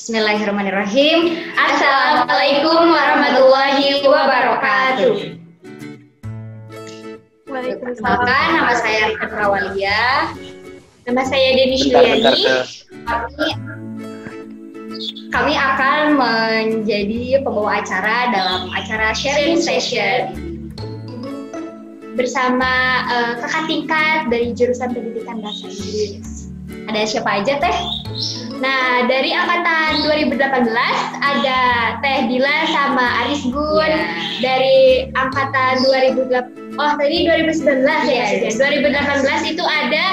Bismillahirrahmanirrahim. Assalamualaikum warahmatullahi wabarakatuh. Perkenalkan, nama saya Rika Prawalia. Nama saya Deni Syiliani. Kami akan menjadi pembawa acara dalam acara sharing session bersama kakak tingkat dari jurusan pendidikan bahasa Inggris. Ada siapa aja Teh? Nah, dari angkatan 2018 ada Teh Dilan sama Aris Gun. Dari angkatan 2019 ya. 2018 itu ada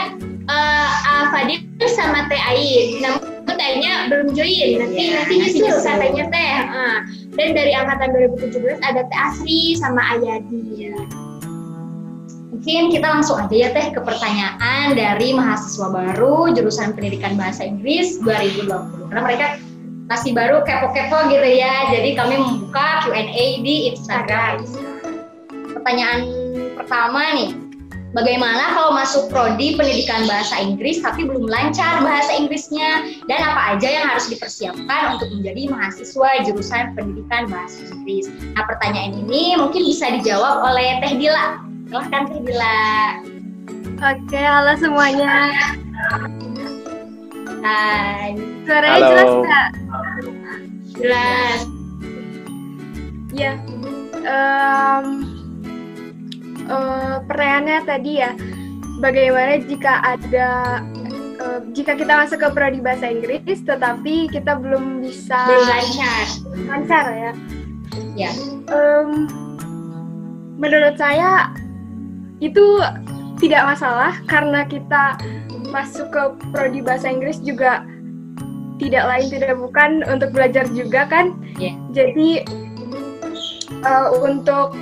Fadil sama Teh Ain. Namun Tehnya belum join. Nanti nyusul katanya Teh. Dan dari angkatan 2017 ada Teh Asri sama Ayadi. Mungkin kita langsung aja ya Teh ke pertanyaan dari mahasiswa baru jurusan pendidikan bahasa Inggris 2020. Karena mereka masih baru kepo-kepo gitu ya. Jadi kami membuka Q&A di Instagram. Pertanyaan pertama nih, bagaimana kalau masuk prodi pendidikan bahasa Inggris tapi belum lancar bahasa Inggrisnya, dan apa aja yang harus dipersiapkan untuk menjadi mahasiswa jurusan pendidikan bahasa Inggris? Nah, pertanyaan ini mungkin bisa dijawab oleh Teh Dila. Silahkan Teh Dila. Oke, halo semuanya. Hai. Suaranya jelas nggak? Jelas. Ya. Pertanyaannya tadi ya, bagaimana jika kita masuk ke prodi bahasa Inggris tetapi kita belum lancar ya? Ya. Menurut saya itu tidak masalah karena kita masuk ke prodi bahasa Inggris juga tidak lain tidak bukan untuk belajar juga kan. Jadi untuk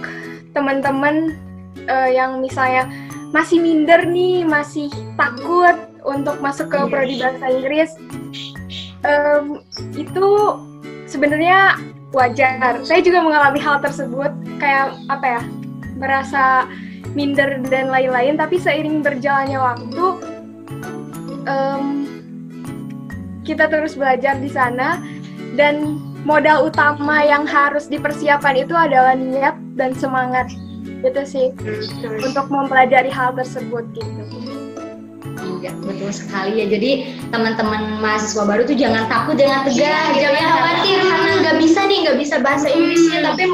teman-teman yang misalnya masih minder nih, masih takut untuk masuk ke prodi bahasa Inggris, itu sebenarnya wajar. Saya juga mengalami hal tersebut, kayak merasa minder dan lain-lain, tapi seiring berjalannya waktu kita terus belajar di sana, dan modal utama yang harus dipersiapkan itu adalah niat dan semangat gitu sih untuk mempelajari hal tersebut gitu. Iya, betul sekali ya. Jadi teman-teman mahasiswa baru tuh jangan takut, jangan tegang, jangan khawatir karena nggak bisa bahasa Inggrisnya, tapi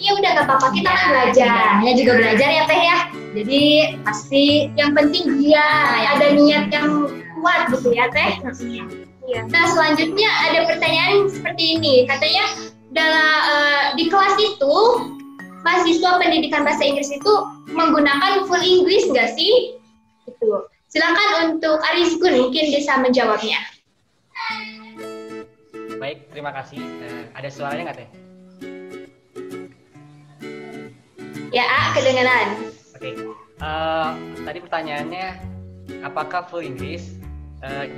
ya udah nggak apa-apa, kita harus belajar. Namanya juga belajar ya Teh ya. Jadi pasti yang penting ada niat yang kuat gitu ya Teh. Iya. Nah, selanjutnya ada pertanyaan seperti ini. Katanya di kelas itu mahasiswa pendidikan bahasa Inggris itu menggunakan full English nggak sih? Itu. Silakan untuk Aris Gun mungkin bisa menjawabnya. Baik, terima kasih. Ada suaranya nggak Teh? Ya, kedengaran. Oke. Tadi pertanyaannya, apakah full English?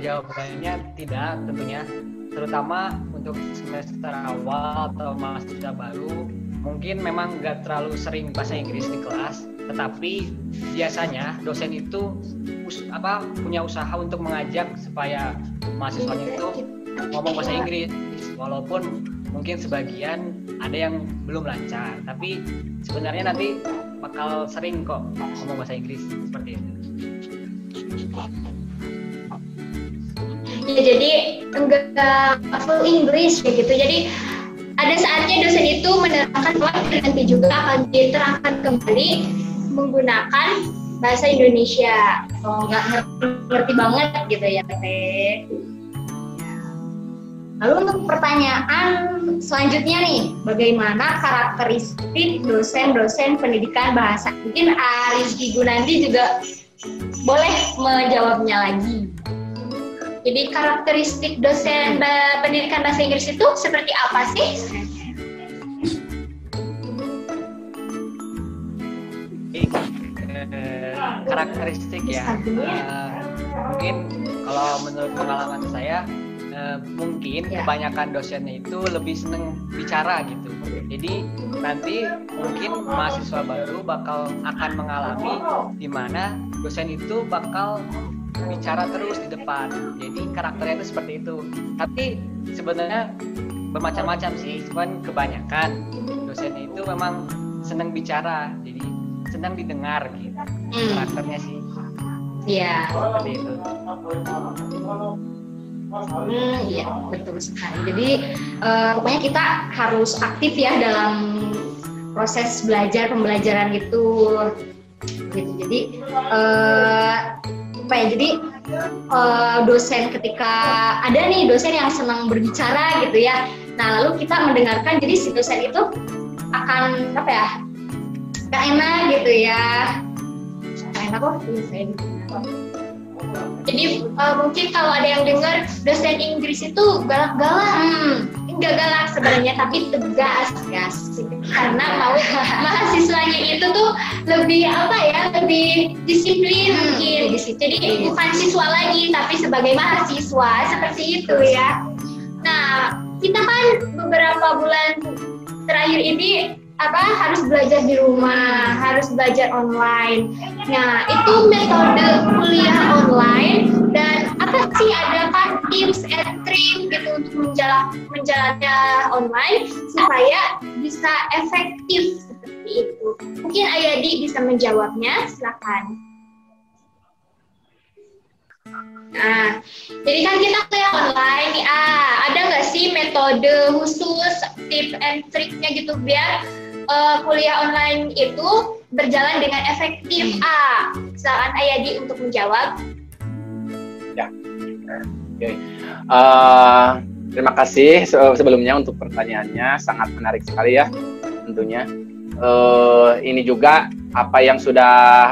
Jawabannya tidak tentunya. Terutama untuk semester awal atau mahasiswa baru, mungkin memang nggak terlalu sering bahasa Inggris di kelas. Tetapi biasanya dosen itu punya usaha untuk mengajak supaya mahasiswanya itu ngomong bahasa Inggris, walaupun mungkin sebagian ada yang belum lancar, tapi sebenarnya nanti bakal sering kok ngomong bahasa Inggris seperti itu. Ya, jadi enggak full English kayak gitu. Jadi ada saatnya dosen itu menerangkan bahwa nanti juga akan diterangkan kembali menggunakan bahasa Indonesia. Nggak ngerti banget gitu ya Teh. Lalu untuk pertanyaan selanjutnya nih, bagaimana karakteristik dosen-dosen pendidikan bahasa? Mungkin Rizky Gunandi juga boleh menjawabnya lagi. Jadi karakteristik dosen pendidikan bahasa Inggris itu seperti apa sih? Karakteristik ya, mungkin kalau menurut pengalaman saya, mungkin kebanyakan dosennya itu lebih seneng bicara gitu. Jadi nanti mungkin mahasiswa baru akan mengalami di mana dosen itu bakal bicara terus di depan. Jadi karakternya itu seperti itu. Tapi sebenarnya bermacam-macam sih. Cuman kebanyakan dosennya itu memang senang bicara. Jadi senang didengar gitu. Karakternya sih. Iya. Seperti itu. Iya, betul sekali. Jadi pokoknya kita harus aktif ya dalam proses pembelajaran gitu. Jadi dosen ketika ada nih dosen yang senang berbicara gitu ya. Nah, lalu kita mendengarkan, jadi si dosen itu akan gak enak gitu ya. Gak enak kok, saya jadi mungkin kalau ada yang dengar dosen Inggris itu galak-galak, enggak galak sebenarnya tapi tegas karena mau mahasiswanya itu tuh lebih lebih disiplin mungkin. Jadi bukan siswa lagi tapi sebagai mahasiswa seperti itu ya. Nah, kita kan beberapa bulan terakhir ini harus belajar di rumah, harus belajar online. Nah, itu metode kuliah online dan apa sih, adakah tips and trick gitu untuk menjalannya online supaya bisa efektif seperti itu? Mungkin Ayadi bisa menjawabnya, silakan. Nah, jadi kan kita kuliah online nih, ada nggak sih metode khusus, tips and triknya gitu biar kuliah online itu berjalan dengan efektif? Silakan Ayadi untuk menjawab. Ya, oke. Terima kasih sebelumnya untuk pertanyaannya, sangat menarik sekali ya tentunya. Ini juga apa yang sudah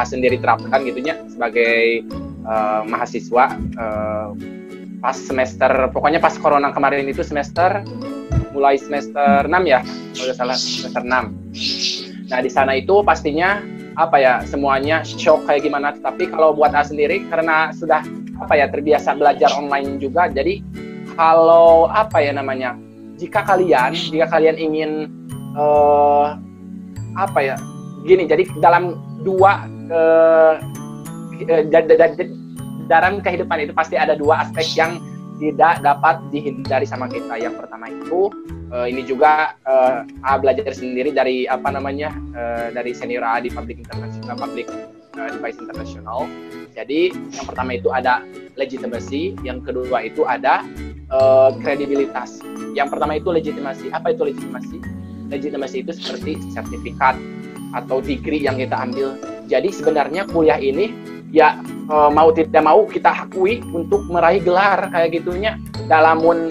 sendiri terapkan gitunya sebagai mahasiswa pas semester, pokoknya pas corona kemarin itu mulai semester 6 ya, kalau nggak salah semester 6. Nah, di sana itu pastinya semuanya shock kayak gimana, tapi kalau buat sendiri karena sudah terbiasa belajar online juga, jadi kalau jika kalian ingin gini, jadi dalam dalam kehidupan itu pasti ada dua aspek yang tidak dapat dihindari sama kita. Yang pertama itu ini juga belajar sendiri dari dari senior di Public Device International. Jadi yang pertama itu ada legitimacy, yang kedua itu ada kredibilitas. Yang pertama itu legitimasi. Apa itu legitimasi? Legitimasi itu seperti sertifikat atau degree yang kita ambil. Jadi sebenarnya kuliah ini ya mau tidak mau kita akui untuk meraih gelar kayak gitunya dalamun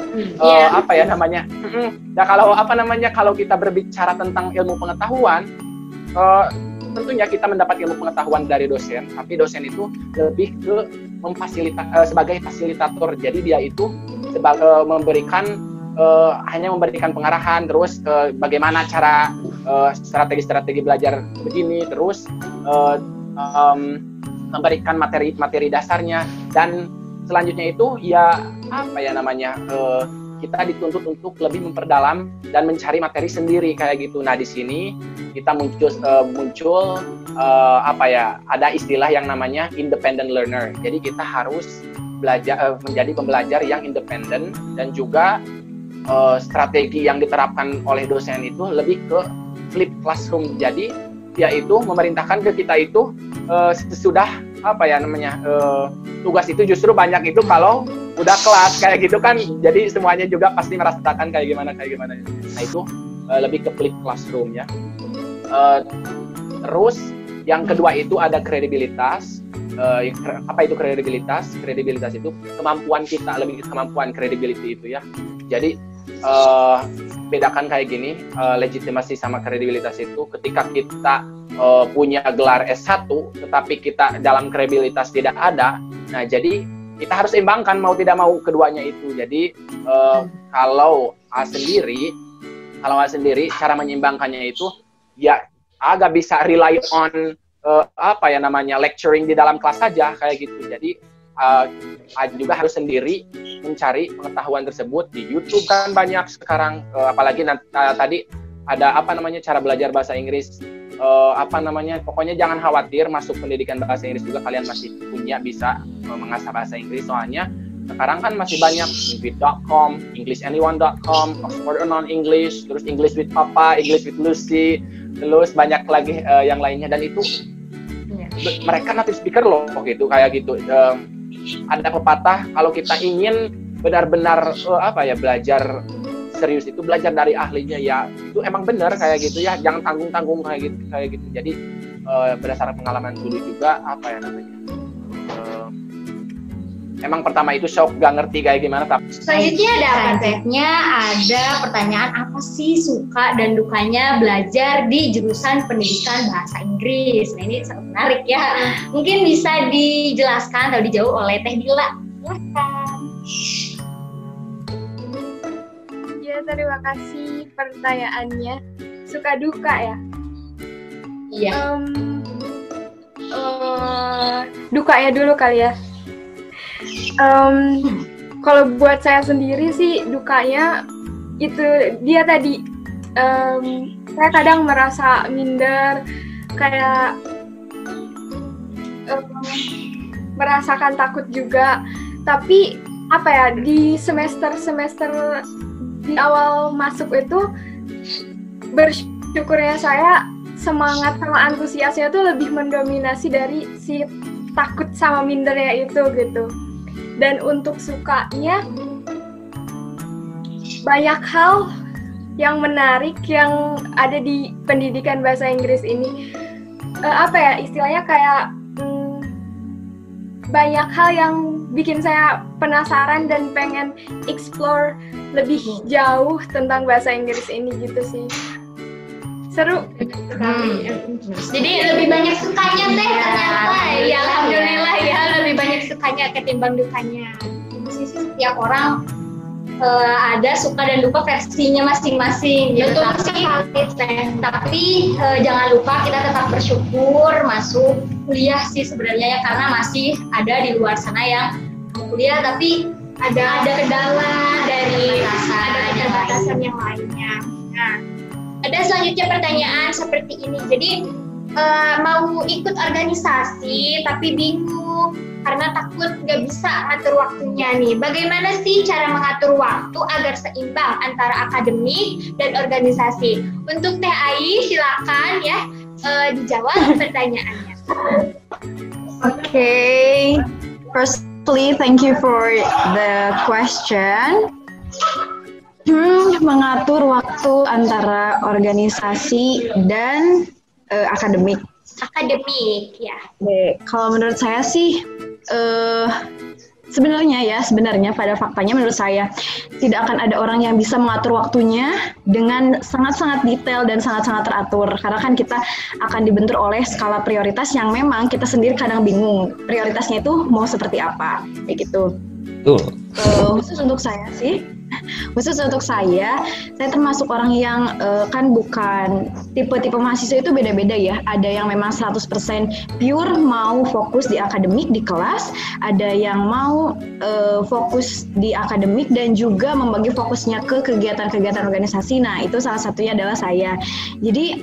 kalau kita berbicara tentang ilmu pengetahuan, tentunya kita mendapat ilmu pengetahuan dari dosen, tapi dosen itu lebih ke sebagai fasilitator. Jadi dia itu hanya memberikan pengarahan, terus bagaimana cara strategi belajar begini, terus memberikan materi dasarnya, dan selanjutnya itu kita dituntut untuk lebih memperdalam dan mencari materi sendiri kayak gitu. Nah, di sini kita muncul ada istilah yang namanya independent learner. Jadi kita harus belajar menjadi pembelajar yang independen, dan juga strategi yang diterapkan oleh dosen itu lebih ke flip classroom. Jadi yaitu memerintahkan ke kita itu sesudah tugas itu justru banyak itu kalau udah kelas kayak gitu kan, jadi semuanya juga pasti merasakan kayak gimana. Nah, itu lebih ke flip classroom ya. Terus yang kedua itu ada kredibilitas. Apa itu kredibilitas? Kredibilitas itu kemampuan kita, lebih kemampuan credibility itu ya. Jadi bedakan kayak gini, legitimasi sama kredibilitas itu ketika kita punya gelar S1 tetapi kita dalam kredibilitas tidak ada. Nah, jadi kita harus imbangkan mau tidak mau keduanya itu. Jadi kalau sendiri cara menyeimbangkannya itu ya agak bisa rely on lecturing di dalam kelas saja kayak gitu. Jadi juga harus sendiri mencari pengetahuan tersebut di YouTube kan banyak sekarang, apalagi tadi ada cara belajar bahasa Inggris pokoknya jangan khawatir masuk pendidikan bahasa Inggris juga, kalian masih punya bisa mengasah bahasa Inggris. Soalnya sekarang kan masih banyak English.com, EnglishAnyone.com, Oxford Unknown English, terus English with Papa, English with Lucy, terus banyak lagi yang lainnya, dan itu mereka native speaker loh gitu, kayak gitu. Ada pepatah, kalau kita ingin benar-benar belajar serius itu belajar dari ahlinya, ya itu emang benar kayak gitu ya, jangan tanggung-tanggung kayak gitu. Jadi berdasarkan pengalaman dulu juga emang pertama itu shock, gak ngerti kayak gimana. Tapi selanjutnya ada pertanyaan, apa sih suka dan dukanya belajar di jurusan pendidikan bahasa Inggris? Nah, ini sangat menarik ya. Mungkin bisa dijelaskan atau dijawab oleh Teh Dila. Silakan. Ya, terima kasih pertanyaannya. Suka duka ya? Iya. Dukanya dulu kali ya. Kalau buat saya sendiri sih dukanya itu dia tadi, saya kadang merasa minder, kayak merasakan takut juga. Tapi di semester di awal masuk itu, bersyukurnya saya semangat sama antusiasnya tuh lebih mendominasi dari si takut sama mindernya itu gitu. Dan untuk sukanya, banyak hal yang menarik yang ada di pendidikan bahasa Inggris ini. Istilahnya kayak banyak hal yang bikin saya penasaran dan pengen explore lebih jauh tentang bahasa Inggris ini gitu sih. Seru. Jadi lebih banyak sukanya Teh ternyata. Ya alhamdulillah ya, lebih banyak sukanya ketimbang dukanya. Setiap orang ada suka dan duka versinya masing-masing. Betul sih. Tapi jangan lupa kita tetap bersyukur masuk kuliah sih sebenarnya ya, karena masih ada di luar sana yang kuliah tapi ada kendala dari ada keterbatasan yang lainnya. Nah, ada selanjutnya pertanyaan seperti ini. Jadi mau ikut organisasi tapi bingung karena takut nggak bisa atur waktunya nih. Bagaimana sih cara mengatur waktu agar seimbang antara akademik dan organisasi? Untuk Teh Ai, silakan ya dijawab pertanyaannya. Okay. Firstly, thank you for the question. Mengatur waktu antara organisasi dan akademik. Akademik, ya. Kalau menurut saya sih, sebenarnya pada faktanya menurut saya tidak akan ada orang yang bisa mengatur waktunya dengan sangat-sangat detail dan sangat-sangat teratur, karena kan kita akan dibentur oleh skala prioritas yang memang kita sendiri kadang bingung prioritasnya itu mau seperti apa, kayak gitu. Khusus untuk saya termasuk orang yang kan bukan tipe-tipe mahasiswa itu beda-beda ya. Ada yang memang 100% pure mau fokus di akademik di kelas, ada yang mau fokus di akademik dan juga membagi fokusnya ke kegiatan-kegiatan organisasi. Nah, itu salah satunya adalah saya. Jadi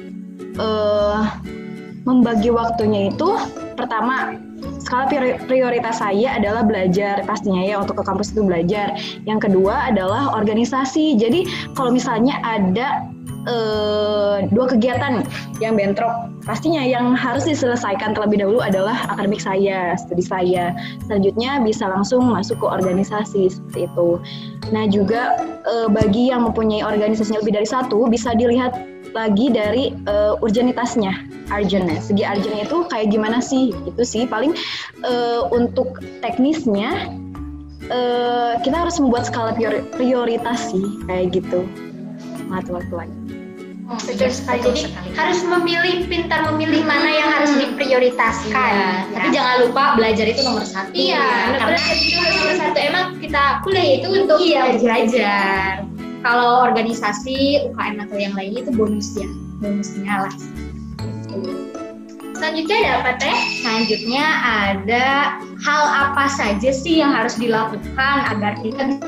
membagi waktunya itu, pertama, skala prioritas saya adalah belajar pastinya ya, untuk ke kampus itu belajar. Yang kedua adalah organisasi. Jadi kalau misalnya ada dua kegiatan yang bentrok, pastinya yang harus diselesaikan terlebih dahulu adalah akademik saya, studi saya. Selanjutnya bisa langsung masuk ke organisasi, seperti itu. Nah juga bagi yang mempunyai organisasinya lebih dari satu, bisa dilihat lagi dari urgenitasnya, urgentnya. Segi urgentnya itu kayak gimana sih? Itu sih paling untuk teknisnya kita harus membuat skala prioritas sih, kayak gitu. Mengatur waktu lagi. Betul sekali. Jadi harus pintar memilih mana yang harus diprioritaskan. Iya. Tapi jangan lupa belajar itu nomor satu. Iya, karena itu nomor satu. Emang kita kuliah itu untuk belajar. Kalau organisasi, UKM atau yang lain itu bonusnya lah. Selanjutnya ada apa Teh? Selanjutnya ada hal apa saja sih yang harus dilakukan agar kita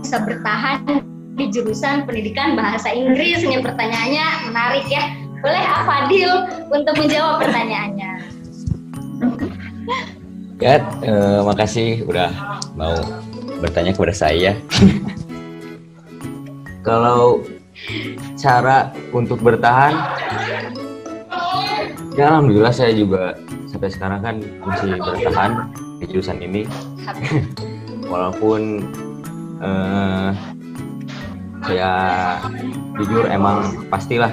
bisa bertahan di jurusan pendidikan bahasa Inggris? Ini pertanyaannya menarik ya. Boleh Afadil untuk menjawab pertanyaannya. Ya, makasih udah mau bertanya kepada saya. Kalau cara untuk bertahan, ya alhamdulillah saya juga sampai sekarang kan masih bertahan di jurusan ini. Walaupun saya jujur emang pastilah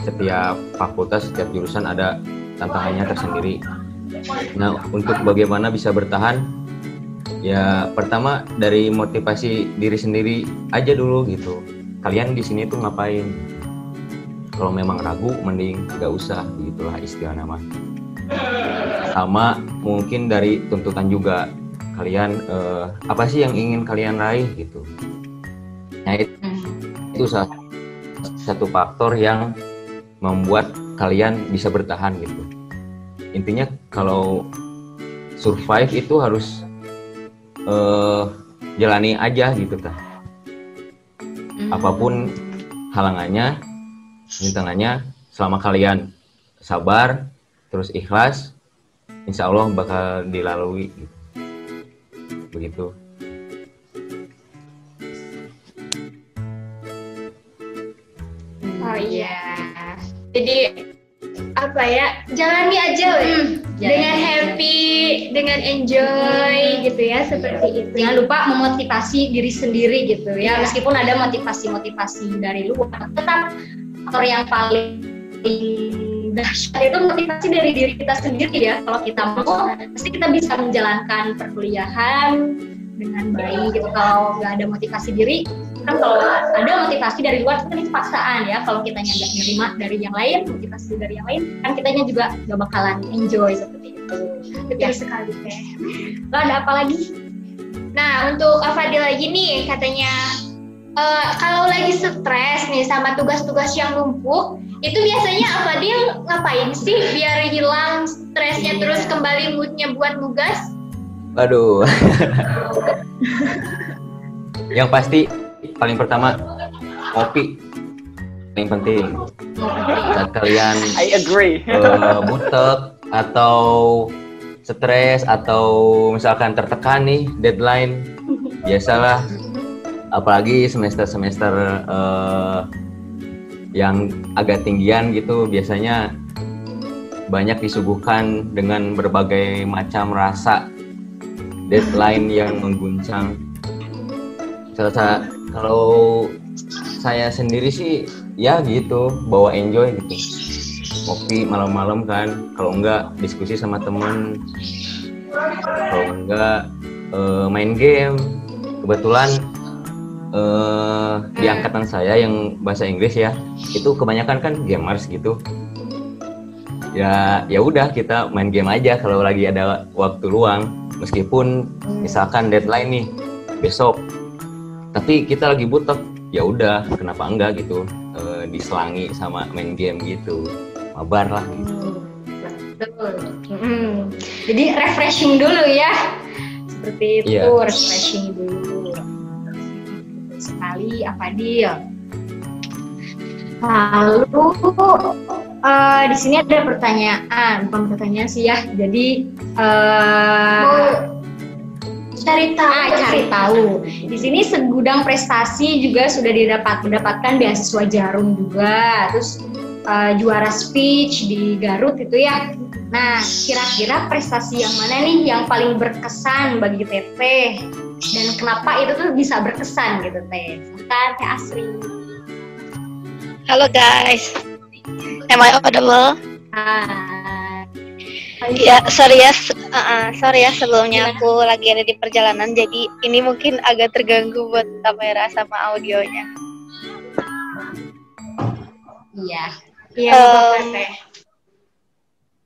setiap fakultas, setiap jurusan ada tantangannya tersendiri. Nah, untuk bagaimana bisa bertahan, ya pertama dari motivasi diri sendiri aja dulu gitu. Kalian di sini tuh ngapain? Kalau memang ragu, mending gak usah, begitulah istilah nama. Sama mungkin dari tuntutan juga, kalian apa sih yang ingin kalian raih gitu. Nah itu salah satu faktor yang membuat kalian bisa bertahan gitu. Intinya kalau survive itu harus jalani aja gitu kan. Apapun halangannya, rintangannya, selama kalian sabar, terus ikhlas, insya Allah bakal dilalui gitu. Begitu. Oh iya. Jadi apa ya? Jalani aja dengan happy, dengan enjoy gitu ya, seperti itu. Jangan lupa memotivasi diri sendiri gitu ya. Meskipun ada motivasi-motivasi dari luar, tetap faktor yang paling dahsyat itu motivasi dari diri kita sendiri ya. Kalau kita mau, pasti kita bisa menjalankan perkuliahan dengan baik gitu. Kalau nggak ada motivasi diri, kan kalau ada motivasi dari luar itu kan itu paksaan ya. Kalau kitanya nggak nerima dari yang lain, motivasi dari yang lain, kan kitanya juga nggak bakalan enjoy seperti itu. Betul sekali Teh. Lo ada apa lagi? Nah, untuk Afadil lagi nih, katanya kalau lagi stres nih sama tugas-tugas yang numpuk, itu biasanya Afadil ngapain sih biar hilang stresnya terus kembali moodnya buat nugas? Waduh. Yang pasti paling pertama kopi, paling penting. Saat kalian I agree. butek atau stres atau misalkan tertekan nih deadline, biasalah apalagi semester-semester yang agak tinggian gitu, biasanya banyak disuguhkan dengan berbagai macam rasa deadline yang mengguncang. Kalau saya sendiri sih ya gitu, bawa enjoy gitu, kopi malam-malam kan, kalau enggak diskusi sama temen, kalau enggak main game. Kebetulan di angkatan saya yang bahasa Inggris ya, itu kebanyakan kan gamers gitu. Ya udah kita main game aja kalau lagi ada waktu luang, meskipun misalkan deadline nih besok, tapi kita lagi butek, ya udah kenapa enggak gitu, diselangi sama main game gitu, mabar lah gitu. Betul. Jadi refreshing dulu ya, seperti itu. Refreshing dulu. Betul sekali Afadil. Lalu di sini ada pertanyaan, bukan pertanyaan sih ya. Jadi cari tahu. Di sini segudang prestasi juga sudah mendapatkan beasiswa Jarum juga, terus juara speech di Garut itu ya. Nah, kira-kira prestasi yang mana nih yang paling berkesan bagi Teteh? Dan kenapa itu tuh bisa berkesan gitu Teh? Silakan Teh Asri. Halo guys, am I audible? Ya, sorry ya sebelumnya aku lagi ada di perjalanan, jadi ini mungkin agak terganggu buat kamera sama audionya. Iya, Teh.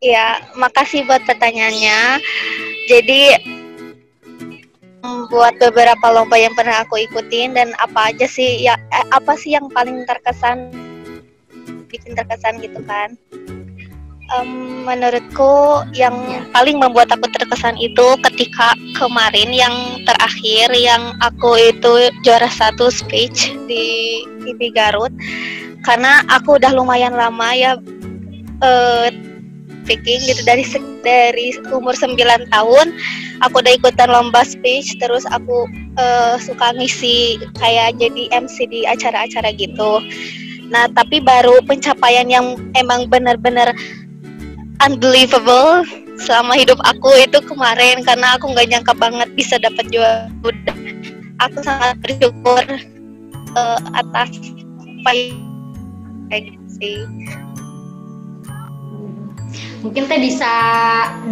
Ya, makasih buat pertanyaannya. Jadi buat beberapa lomba yang pernah aku ikutin dan apa sih yang paling bikin terkesan gitu kan? Menurutku yang paling membuat aku terkesan itu ketika kemarin yang terakhir yang aku itu juara 1 speech di IPI Garut, karena aku udah lumayan lama ya speaking gitu dari umur 9 tahun aku udah ikutan lomba speech, terus aku suka ngisi kayak jadi MC di acara-acara gitu. Nah, tapi baru pencapaian yang emang benar-benar unbelievable selama hidup aku itu kemarin, karena aku nggak nyangka banget bisa dapat juara. Aku sangat bersyukur atas apa kayak gitu sih. Mungkin Teh bisa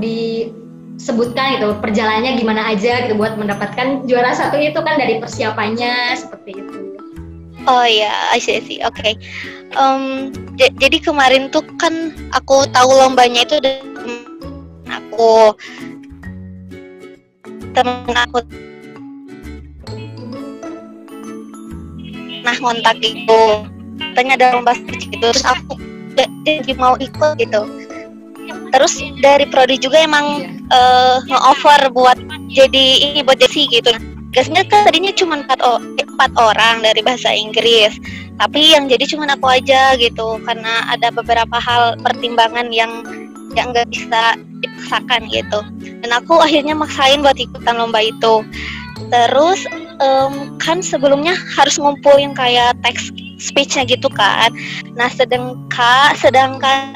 disebutkan gitu perjalanannya gimana aja gitu buat mendapatkan juara 1 itu kan dari persiapannya seperti itu. Oh ya, I see. Oke. Jadi kemarin tuh kan aku tahu lombanya itu dari temen aku ngontak itu katanya ada lomba speech gitu, terus aku jadi mau ikut gitu. Terus dari prodi juga emang nge-offer buat jadi gitu. Biasanya kan tadinya cuma 4 orang dari bahasa Inggris, tapi yang jadi cuma aku aja gitu, karena ada beberapa hal pertimbangan yang nggak bisa dipaksakan gitu. Dan aku akhirnya maksain buat ikutan lomba itu. Terus kan sebelumnya harus ngumpulin kayak teks speech-nya gitu kan. Nah sedangkan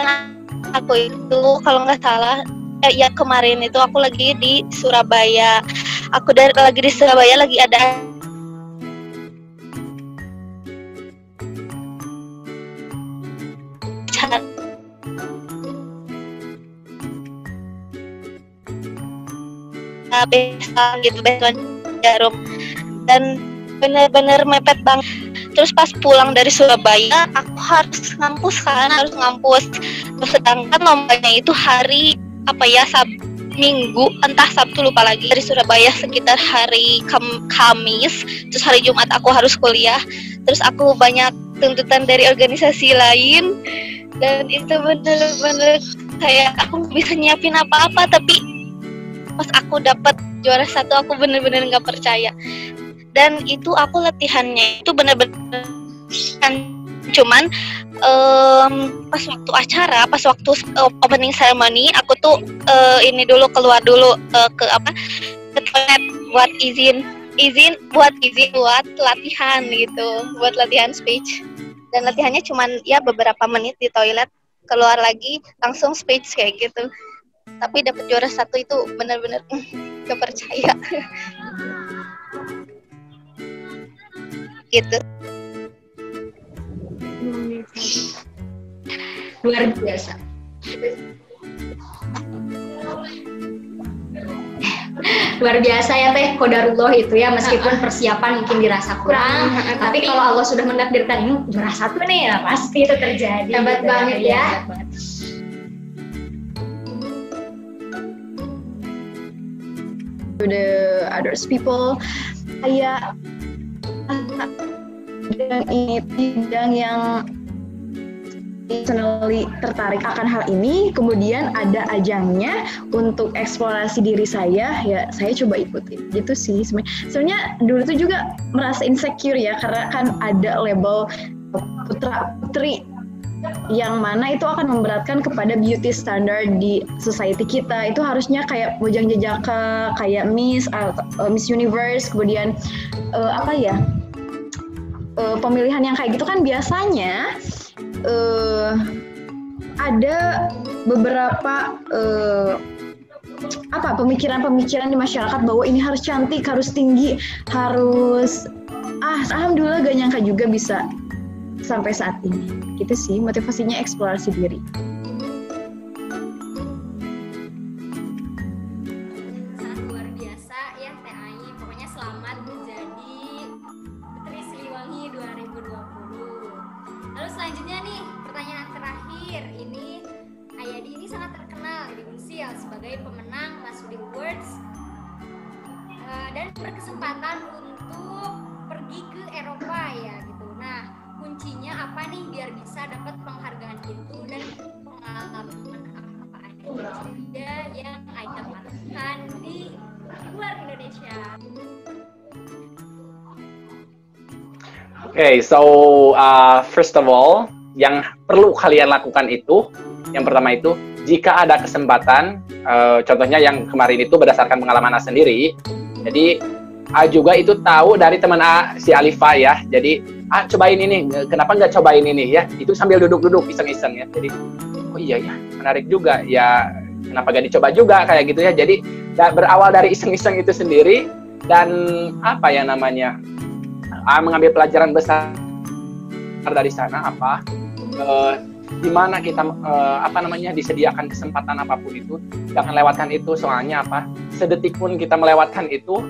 aku itu kalau nggak salah ya kemarin itu aku lagi di Surabaya. Lagi di Surabaya lagi ada besan gitu, besan jarum, dan bener-bener mepet banget. Terus pas pulang dari Surabaya aku harus ngampus. Terus sedangkan lombanya itu hari Minggu, entah Sabtu lupa lagi. Dari Surabaya sekitar hari Kamis, terus hari Jumat aku harus kuliah. Terus aku banyak tuntutan dari organisasi lain, dan itu bener-bener kayak aku nggak bisa nyiapin apa-apa. Tapi pas aku dapat juara 1 aku bener-bener nggak percaya. Dan itu aku latihannya itu bener-bener cuman pas waktu opening ceremony aku tuh keluar dulu ke toilet buat izin buat latihan gitu, buat latihan speech. Dan latihannya cuman ya beberapa menit di toilet, keluar lagi langsung speech kayak gitu. Tapi dapat juara 1 itu benar-benar gak percaya. Gitu. Luar biasa. Luar biasa ya Teh, qadarullah itu ya, meskipun persiapan mungkin dirasa kurang, tapi kalau Allah sudah mentakdirkan ini juara 1 nih ya pasti itu terjadi. Hebat banget ya. The others people kayak dan ini bidang yang personally tertarik akan hal ini, kemudian ada ajangnya untuk eksplorasi diri saya, ya saya coba ikutin gitu sih. Sebenarnya dulu tuh juga merasa insecure ya, karena kan ada label putra putri yang mana itu akan memberatkan kepada beauty standard di society kita. Itu harusnya kayak Bojang Jejaka, kayak Miss Universe, kemudian pemilihan yang kayak gitu kan biasanya ada beberapa pemikiran di masyarakat bahwa ini harus cantik, harus tinggi, harus alhamdulillah gak nyangka juga bisa sampai saat ini. Gitu sih motivasinya, eksplorasi diri. Sangat luar biasa ya Teh Ai. Pokoknya selamat menjadi Putri Siliwangi 2020. Lalu selanjutnya nih, pertanyaan terakhir. Ini Ayadi ini sangat terkenal di Unsil sebagai pemenang Masudi Awards dan berkesempatan untuk pergi ke Eropa ya gitu. Nah, kuncinya apa nih biar bisa dapat penghargaan itu, dan pengalaman apa aja yang Aida dapatkan di luar Indonesia? Okay, so first of all, yang perlu kalian lakukan itu Yang pertama itu, jika ada kesempatan, contohnya yang kemarin itu berdasarkan pengalaman A sendiri, jadi A juga itu tahu dari teman A, si Alifa ya, jadi A cobain ini, kenapa nggak cobain ini ya, itu sambil duduk-duduk iseng-iseng ya, jadi oh iya ya, menarik juga ya, kenapa nggak dicoba juga kayak gitu ya, jadi berawal dari iseng-iseng itu sendiri, dan apa ya namanya, A mengambil pelajaran besar dari sana apa, di mana kita apa namanya disediakan kesempatan apapun itu, jangan lewatkan itu, soalnya apa, sedetik pun kita melewatkan itu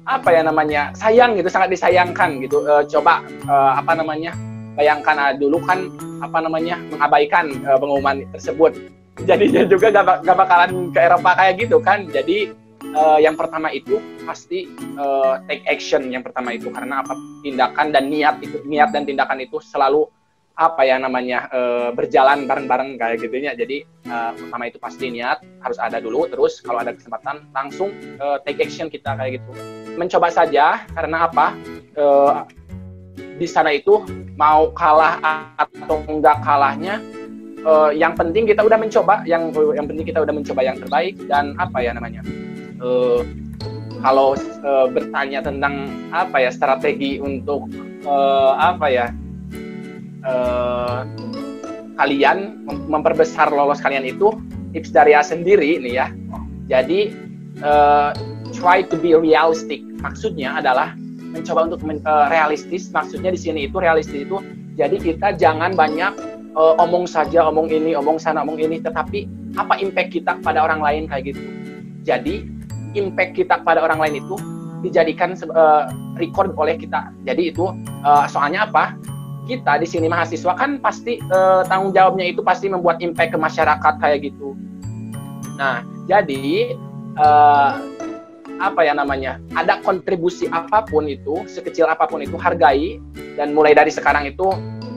apa ya namanya sayang gitu, sangat disayangkan gitu. Coba apa namanya bayangkan dulu kan apa namanya mengabaikan pengumuman tersebut, jadinya juga gak bakalan ke Eropa kayak gitu kan. Jadi yang pertama itu pasti take action yang pertama itu, karena apa, tindakan dan niat dan tindakan itu selalu apa ya namanya berjalan bareng-bareng kayak gitunya. Jadi pertama itu pasti niat harus ada dulu, terus kalau ada kesempatan langsung take action kita kayak gitu, mencoba saja. Karena apa, di sana itu mau kalah atau enggak kalahnya, yang penting kita udah mencoba, yang penting kita udah mencoba yang terbaik. Dan apa ya namanya, kalau bertanya tentang apa ya strategi untuk apa ya kalian memperbesar lolos kalian itu, tips dari A sendiri nih ya. Jadi try to be realistic, maksudnya adalah mencoba untuk realistis. Maksudnya di sini itu realistis itu, jadi kita jangan banyak omong saja, omong ini, omong sana, omong ini, tetapi apa impact kita pada orang lain kayak gitu. Jadi impact kita pada orang lain itu dijadikan record oleh kita. Jadi itu soalnya apa? Kita di sini mahasiswa kan pasti tanggung jawabnya itu pasti membuat impact ke masyarakat kayak gitu. Nah, jadi apa ya namanya, ada kontribusi apapun itu, sekecil apapun itu, hargai. Dan mulai dari sekarang itu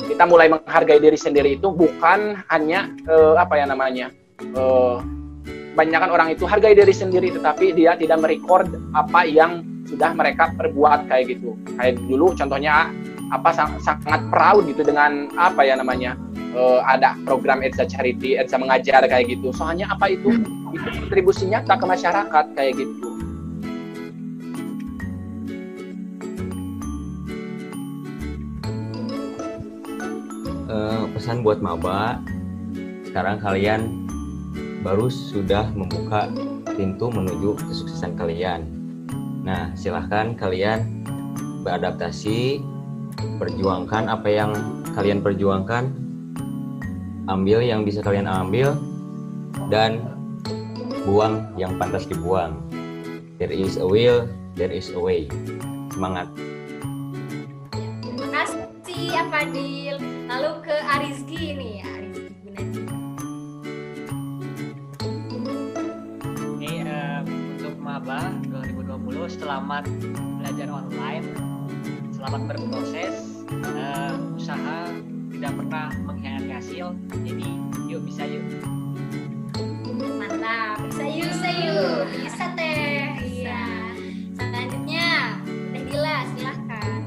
kita mulai menghargai diri sendiri itu, bukan hanya apa ya namanya, kebanyakan orang itu hargai diri sendiri tetapi dia tidak merecord apa yang sudah mereka perbuat kayak gitu. Kayak dulu contohnya apa sangat proud gitu dengan apa ya namanya, ada program EDSA Charity, EDSA mengajar kayak gitu. Soalnya apa itu kontribusi nyata ke masyarakat kayak gitu. Pesan buat maba, sekarang kalian baru sudah membuka pintu menuju kesuksesan kalian. Nah, silahkan kalian beradaptasi, perjuangkan apa yang kalian perjuangkan, ambil yang bisa kalian ambil, dan buang yang pantas dibuang. There is a will, there is a way. Semangat. Terima kasih ya Fadil. Lalu ke Arizki nih ya, Arizki Gunadi. Ini untuk maba 2020, selamat belajar online, selamat berproses, usaha tidak pernah mengkhianati hasil. Jadi yuk, bisa yuk. Mantap, bisa yuk, bisa teh. Iya. Selanjutnya Teh Dila, silahkan.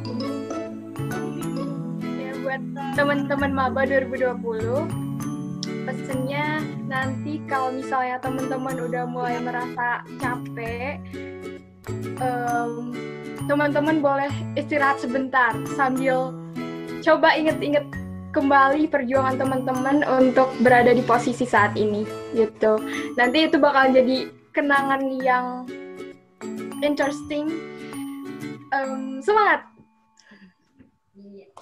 Ya, buat teman-teman maba 2020, pesennya nanti kalau misalnya teman-teman udah mulai merasa capek, teman-teman boleh istirahat sebentar sambil coba inget-inget kembali perjuangan teman-teman untuk berada di posisi saat ini gitu. Nanti itu bakal jadi kenangan yang interesting. Semangat.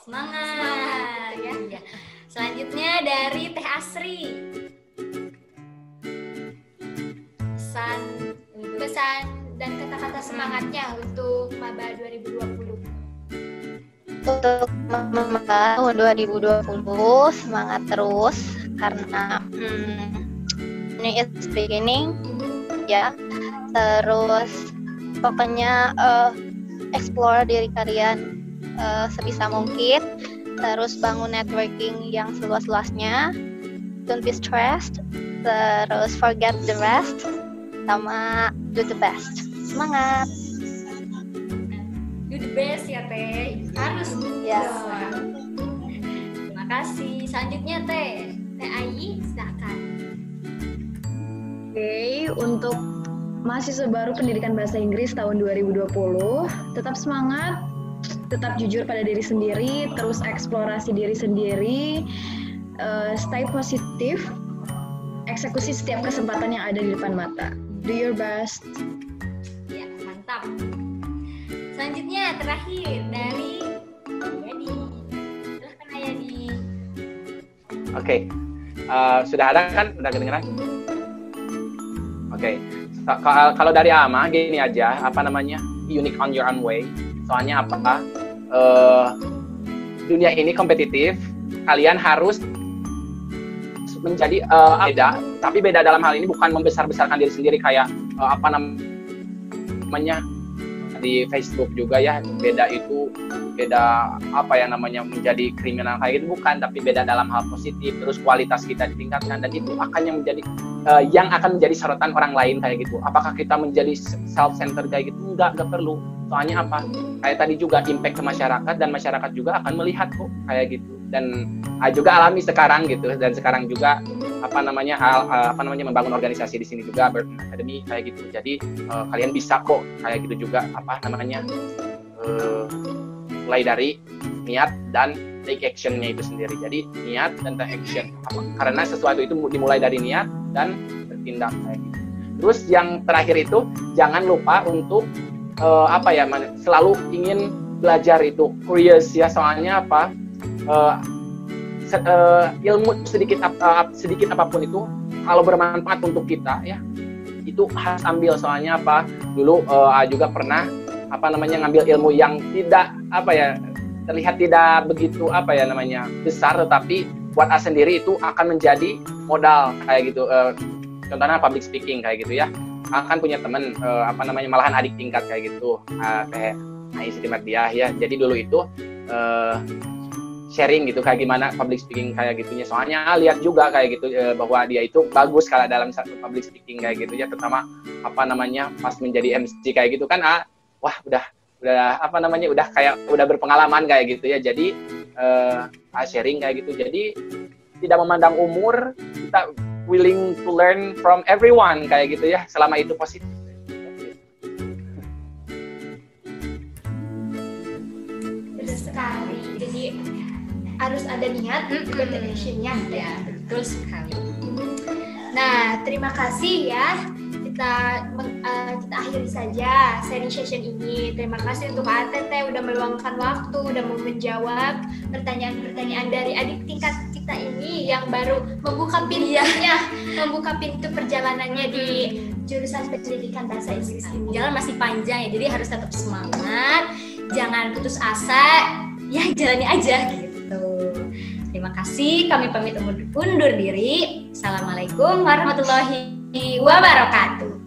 Semangat ya. Iya. Selanjutnya dari Teh Asri. Pesan dan kata-kata semangatnya untuk maba 2020. Untuk tahun 2020 semangat terus, karena ini is beginning ya. Terus pokoknya explore diri kalian sebisa mungkin, terus bangun networking yang seluas-luasnya, don't be stressed, terus forget the rest, sama do the best. Semangat. Do the best ya Teh, harus Yes. Terima kasih. Selanjutnya Teh Teh Ayi, silakan. Oke, untuk mahasiswa baru pendidikan bahasa Inggris tahun 2020, tetap semangat, tetap jujur pada diri sendiri, terus eksplorasi diri sendiri, stay positif, eksekusi setiap kesempatan yang ada di depan mata. Do your best. Ya, mantap. Selanjutnya terakhir dari Ayadi. Silahkan Ayadi. Oke. Sudah ada kan? Udah kedengeran? Oke. Kalau dari Ama gini aja, apa namanya? Unique on your own way. Soalnya apa? Dunia ini kompetitif. Kalian harus menjadi beda, tapi beda dalam hal ini bukan membesar-besarkan diri sendiri kayak apa namanya di Facebook juga ya, beda itu beda apa ya namanya menjadi kriminal kayak gitu, bukan, tapi beda dalam hal positif, terus kualitas kita ditingkatkan, dan itu akan yang akan menjadi sorotan orang lain kayak gitu. Apakah kita menjadi self-centered kayak gitu? Enggak perlu. Soalnya apa? Kayak tadi juga impact ke masyarakat, dan masyarakat juga akan melihat kok kayak gitu. Dan juga alami sekarang gitu, dan sekarang juga apa namanya membangun organisasi di sini juga, Burton Academy kayak gitu. Jadi kalian bisa kok kayak gitu juga apa namanya mulai dari niat dan take action-nya itu sendiri. Jadi niat dan take action, karena sesuatu itu dimulai dari niat dan bertindak kayak gitu. Terus yang terakhir itu jangan lupa untuk selalu ingin belajar itu, curious ya, soalnya apa? Ilmu sedikit apapun itu kalau bermanfaat untuk kita ya, itu harus ambil. Soalnya apa? Dulu juga pernah ngambil ilmu yang tidak terlihat tidak begitu besar, tetapi buat A sendiri itu akan menjadi modal kayak gitu. Contohnya public speaking kayak gitu ya. Akan punya teman malahan adik tingkat kayak gitu, kayak Siti Mardiah ya. Jadi dulu itu sharing gitu kayak gimana public speaking kayak gitunya. Soalnya lihat juga kayak gitu bahwa dia itu bagus kalau dalam satu public speaking kayak gitu ya, terutama pas menjadi MC kayak gitu kan, wah udah berpengalaman kayak gitu ya. Jadi sharing kayak gitu. Jadi tidak memandang umur, kita willing to learn from everyone kayak gitu ya, selama itu positif. Benar sekali. Jadi harus ada niat, ada actionnya ya, betul sekali. Nah, terima kasih ya. Kita akhiri saja sharing session ini. Terima kasih untuk ATT udah meluangkan waktu, udah mau menjawab pertanyaan-pertanyaan dari adik tingkat kita ini yang baru membuka pintu perjalanannya di jurusan pendidikan bahasa Inggris ini. Jalan masih panjang ya, jadi harus tetap semangat, jangan putus asa, ya jalani aja gitu. Terima kasih, kami pamit undur diri. Assalamualaikum warahmatullahi wabarakatuh.